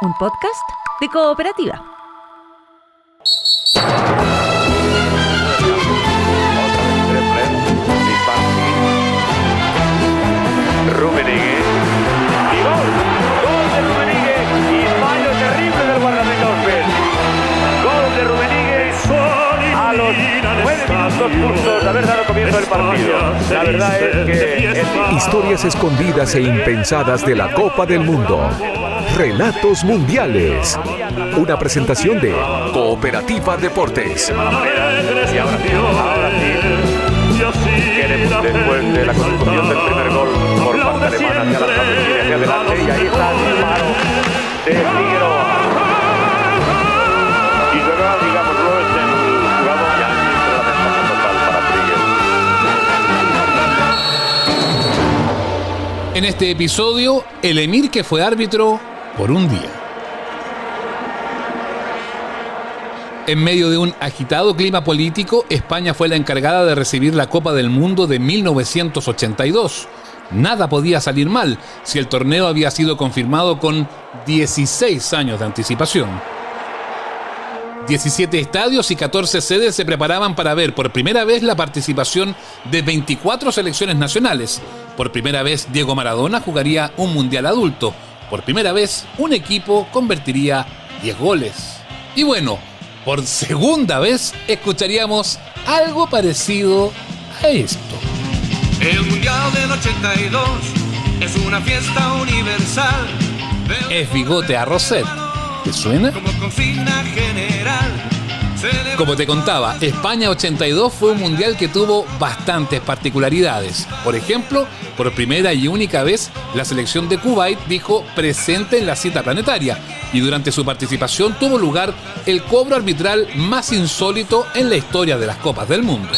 un podcast de Cooperativa. Rummenigge y gol de Rummenigge y fallo terrible del guardameta Osberg. Gol de Rummenigge a los 9 minutos de haber dado comienzo al partido. La verdad es que historias escondidas e impensadas de la Copa del Mundo. Relatos mundiales. Una presentación de Cooperativa Deportes. Y ahora sí, después de la consecución del primer gol por parte alemana hacia la familia, hacia adelante, y ahí está el disparo de Figueroa. Y luego, digámoslo, es el jugador ya entre la ventaja total para Trigueros. En este episodio, el emir que fue árbitro por un día. En medio de un agitado clima político, España fue la encargada de recibir la Copa del Mundo de 1982. Nada podía salir mal si el torneo había sido confirmado con 16 años de anticipación. 17 estadios y 14 sedes se preparaban para ver por primera vez la participación de 24 selecciones nacionales. Por primera vez, Diego Maradona jugaría un mundial adulto. Por primera vez, un equipo convertiría 10 goles. Y bueno, por segunda vez, escucharíamos algo parecido a esto. El Mundial del 82 es una fiesta universal. Es Bigote a Roset. ¿Te suena? Como consigna general. Como te contaba, España 82 fue un mundial que tuvo bastantes particularidades. Por ejemplo, por primera y única vez, la selección de Kuwait dijo presente en la cita planetaria, y durante su participación tuvo lugar el cobro arbitral más insólito en la historia de las Copas del Mundo.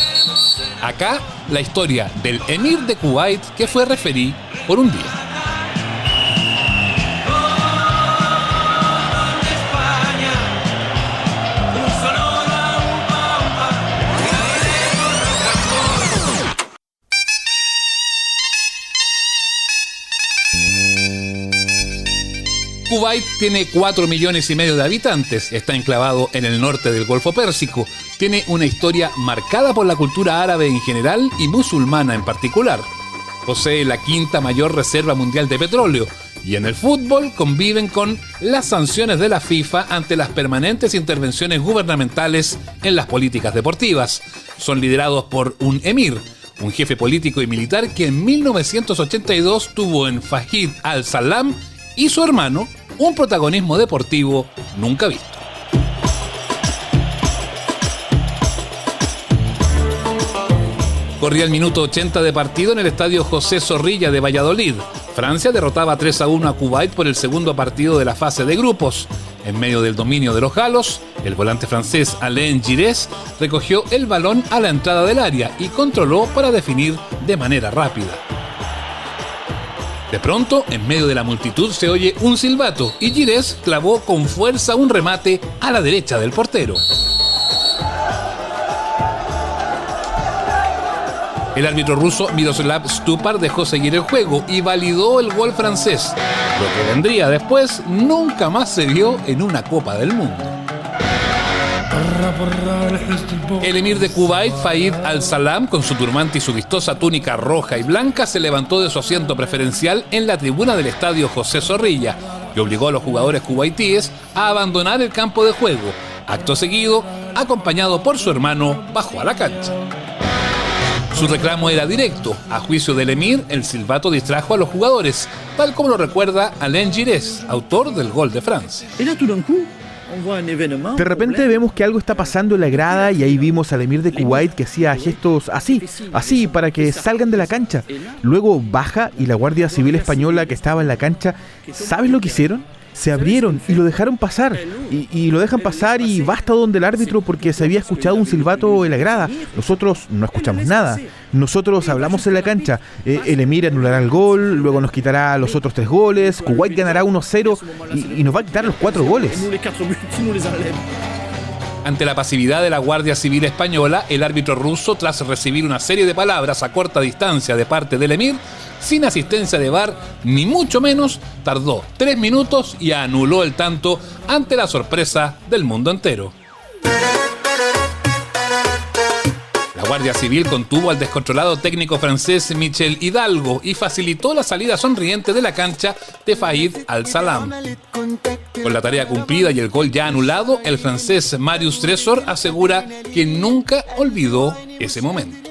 Acá, la historia del emir de Kuwait que fue referí por un día. Kuwait tiene 4,5 millones de habitantes, está enclavado en el norte del Golfo Pérsico, tiene una historia marcada por la cultura árabe en general y musulmana en particular. Posee la quinta mayor reserva mundial de petróleo y en el fútbol conviven con las sanciones de la FIFA ante las permanentes intervenciones gubernamentales en las políticas deportivas. Son liderados por un emir, un jefe político y militar que en 1982 tuvo en Fahid al-Salam y su hermano un protagonismo deportivo nunca visto. Corría el minuto 80 de partido en el estadio José Zorrilla de Valladolid. Francia derrotaba 3-1 a Kuwait por el segundo partido de la fase de grupos. En medio del dominio de los galos, el volante francés Alain Giresse recogió el balón a la entrada del área y controló para definir de manera rápida. De pronto, en medio de la multitud se oye un silbato y Giresse clavó con fuerza un remate a la derecha del portero. El árbitro ruso Miroslav Stupar dejó seguir el juego y validó el gol francés. Lo que vendría después nunca más se vio en una Copa del Mundo. El emir de Kuwait, Fahid al-Salam, con su turbante y su vistosa túnica roja y blanca, se levantó de su asiento preferencial en la tribuna del estadio José Zorrilla y obligó a los jugadores kuwaitíes a abandonar el campo de juego. Acto seguido, acompañado por su hermano, bajó a la cancha. Su reclamo era directo. A juicio del emir, el silbato distrajo a los jugadores, tal como lo recuerda Alain Giresse, autor del gol de Francia. De repente vemos que algo está pasando en la grada y ahí vimos al emir de Kuwait que hacía gestos así para que salgan de la cancha. Luego baja y la Guardia Civil Española que estaba en la cancha, ¿sabes lo que hicieron? Se abrieron y lo dejaron pasar y lo dejan pasar y va hasta donde el árbitro porque se había escuchado un silbato en la grada. Nosotros no escuchamos nada. Nosotros hablamos en la cancha. El emir anulará el gol, luego nos quitará los otros 3 goles, Kuwait ganará 1-0 y nos va a quitar los 4 goles. Ante la pasividad de la Guardia Civil española, el árbitro ruso, tras recibir una serie de palabras a corta distancia de parte del emir, sin asistencia de VAR, ni mucho menos, tardó 3 minutos y anuló el tanto ante la sorpresa del mundo entero. La Guardia Civil contuvo al descontrolado técnico francés Michel Hidalgo y facilitó la salida sonriente de la cancha de Faid Al-Salam. Con la tarea cumplida y el gol ya anulado, el francés Marius Tresor asegura que nunca olvidó ese momento.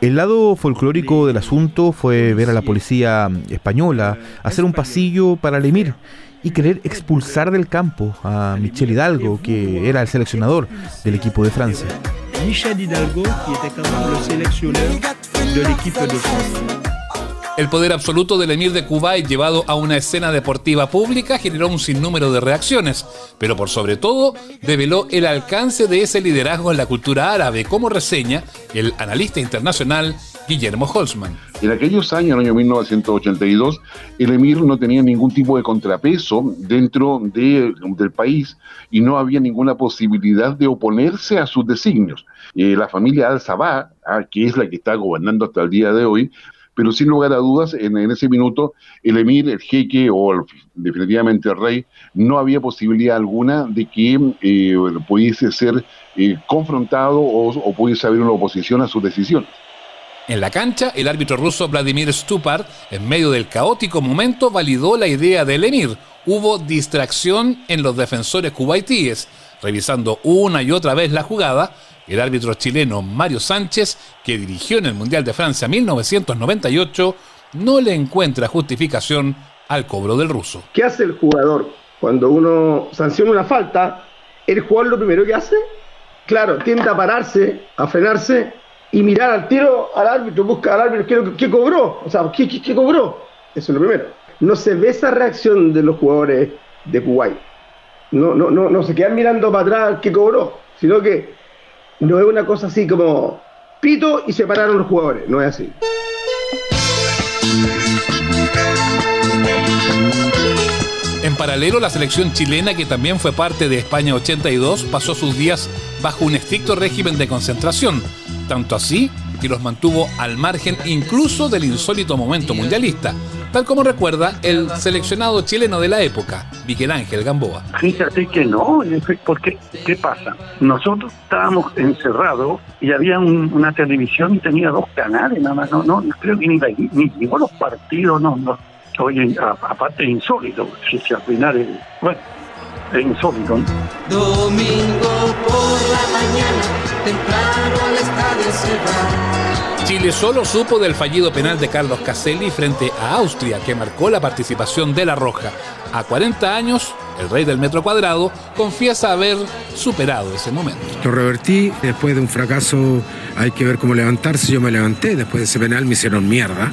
El lado folclórico del asunto fue ver a la policía española hacer un pasillo para el emir y querer expulsar del campo a Michel Hidalgo, que era el seleccionador del equipo de Francia. Michel Hidalgo, que était quand même le sélectionneur de l'équipe de France. El poder absoluto del emir de Kuwait llevado a una escena deportiva pública generó un sinnúmero de reacciones, pero por sobre todo develó el alcance de ese liderazgo en la cultura árabe, como reseña el analista internacional Guillermo Holzman. En aquellos años, en el año 1982, el emir no tenía ningún tipo de contrapeso dentro del país y no había ninguna posibilidad de oponerse a sus designios. La familia Al-Sabah, que es la que está gobernando hasta el día de hoy, pero sin lugar a dudas, en ese minuto, el emir, el jeque o definitivamente el rey, no había posibilidad alguna de que pudiese ser confrontado o pudiese haber una oposición a sus decisiones. En la cancha, el árbitro ruso Vladimir Stupar, en medio del caótico momento, validó la idea del emir. Hubo distracción en los defensores cubaitíes. Revisando una y otra vez la jugada, el árbitro chileno Mario Sánchez, que dirigió en el Mundial de Francia 1998, no le encuentra justificación al cobro del ruso. ¿Qué hace el jugador cuando uno sanciona una falta? El jugador lo primero que hace, claro, tiende a pararse, a frenarse y mirar al tiro al árbitro, busca al árbitro qué cobró, o sea, ¿qué cobró? Eso es lo primero. No se ve esa reacción de los jugadores de Kuwait. No se quedan mirando para atrás qué cobró, sino que no es una cosa así como pito y se pararon los jugadores, no es así. En paralelo, la selección chilena, que también fue parte de España 82, pasó sus días bajo un estricto régimen de concentración, tanto así que los mantuvo al margen incluso del insólito momento mundialista, tal como recuerda el seleccionado chileno de la época, Miguel Ángel Gamboa. Fíjate que no, porque ¿qué pasa? Nosotros estábamos encerrados y había una televisión y tenía 2 canales, nada más, no creo que ni llegó los partidos, oye, aparte es insólito, si al final es insólito, ¿no? Domingo por la mañana, temprano al estadio se va. Chile solo supo del fallido penal de Carlos Caselli frente a Austria, que marcó la participación de La Roja. A 40 años, el rey del metro cuadrado confiesa haber superado ese momento. Lo revertí, después de un fracaso hay que ver cómo levantarse. Yo me levanté, después de ese penal me hicieron mierda,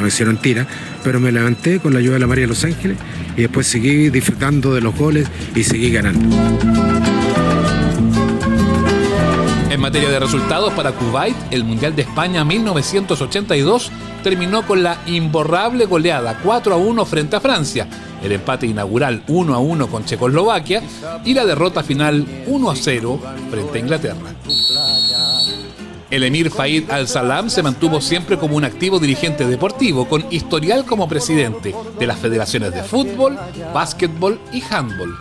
me hicieron tira, pero me levanté con la ayuda de la María de Los Ángeles y después seguí disfrutando de los goles y seguí ganando. En materia de resultados para Kuwait, el Mundial de España 1982 terminó con la imborrable goleada 4-1 frente a Francia, el empate inaugural 1-1 con Checoslovaquia y la derrota final 1-0 frente a Inglaterra. El emir Faid Al-Salam se mantuvo siempre como un activo dirigente deportivo, con historial como presidente de las federaciones de fútbol, básquetbol y handball.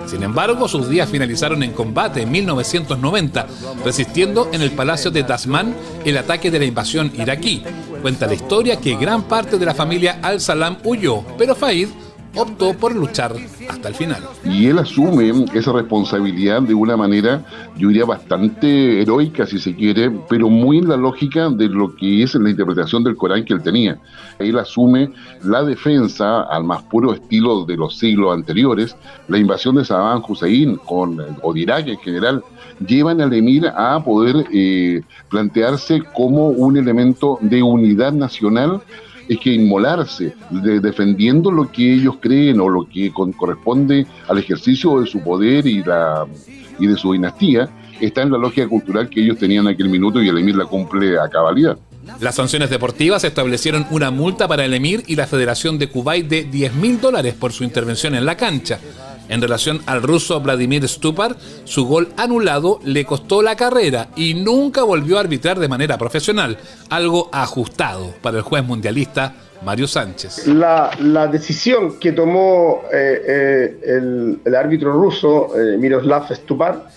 Sin embargo, sus días finalizaron en combate en 1990, resistiendo en el Palacio de Tasman el ataque de la invasión iraquí. Cuenta la historia que gran parte de la familia Al-Salam huyó, pero Faid optó por luchar hasta el final. Y él asume esa responsabilidad de una manera, yo diría, bastante heroica, si se quiere, pero muy en la lógica de lo que es la interpretación del Corán que él tenía. Él asume la defensa al más puro estilo de los siglos anteriores. La invasión de Saddam Hussein o de Irak en general llevan al emir a poder plantearse como un elemento de unidad nacional. Es que inmolarse, defendiendo lo que ellos creen o lo que corresponde al ejercicio de su poder y de su dinastía, está en la lógica cultural que ellos tenían en aquel minuto y el emir la cumple a cabalidad. Las sanciones deportivas establecieron una multa para el emir y la Federación de Kuwait de $10.000 por su intervención en la cancha. En relación al ruso Vladimir Stupar, su gol anulado le costó la carrera y nunca volvió a arbitrar de manera profesional, algo ajustado para el juez mundialista Mario Sánchez. La decisión que tomó el árbitro ruso, Miroslav Stupar,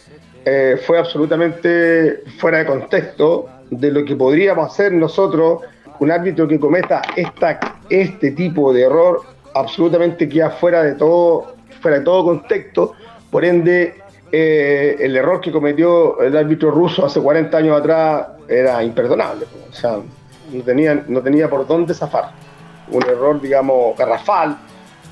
fue absolutamente fuera de contexto de lo que podríamos hacer nosotros. Un árbitro que cometa este tipo de error absolutamente queda fuera de todo contexto. Por ende, el error que cometió el árbitro ruso hace 40 años atrás era imperdonable. O sea, no tenía por dónde zafar. Un error, digamos, garrafal,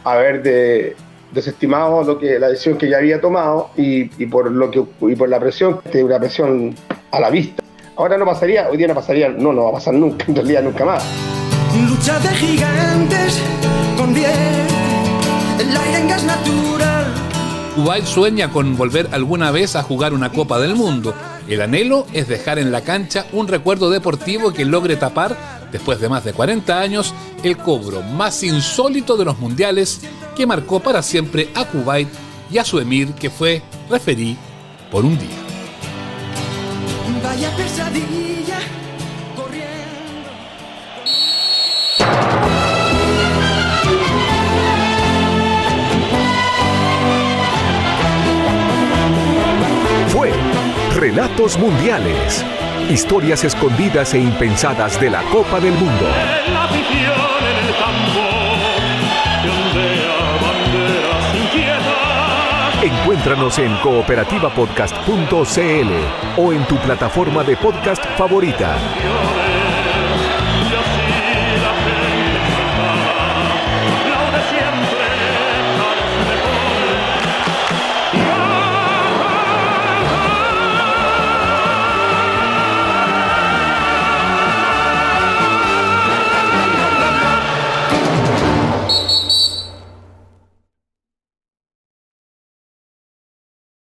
haber desestimado la decisión que ya había tomado y por la presión, una presión a la vista. Ahora no pasaría, hoy día no pasaría, no va a pasar nunca, en realidad nunca más. Lucha de gigantes con bien, el aire en gas natural. Kuwait sueña con volver alguna vez a jugar una Copa del Mundo. El anhelo es dejar en la cancha un recuerdo deportivo que logre tapar, después de más de 40 años, el cobro más insólito de los mundiales que marcó para siempre a Kuwait y a su emir, que fue referí por un día. Vaya pesadilla corriendo. Fue Relatos Mundiales. Historias escondidas e impensadas de la Copa del Mundo. La afición en el campo que ondea banderas inquietas. Encuéntranos en cooperativapodcast.cl o en tu plataforma de podcast favorita.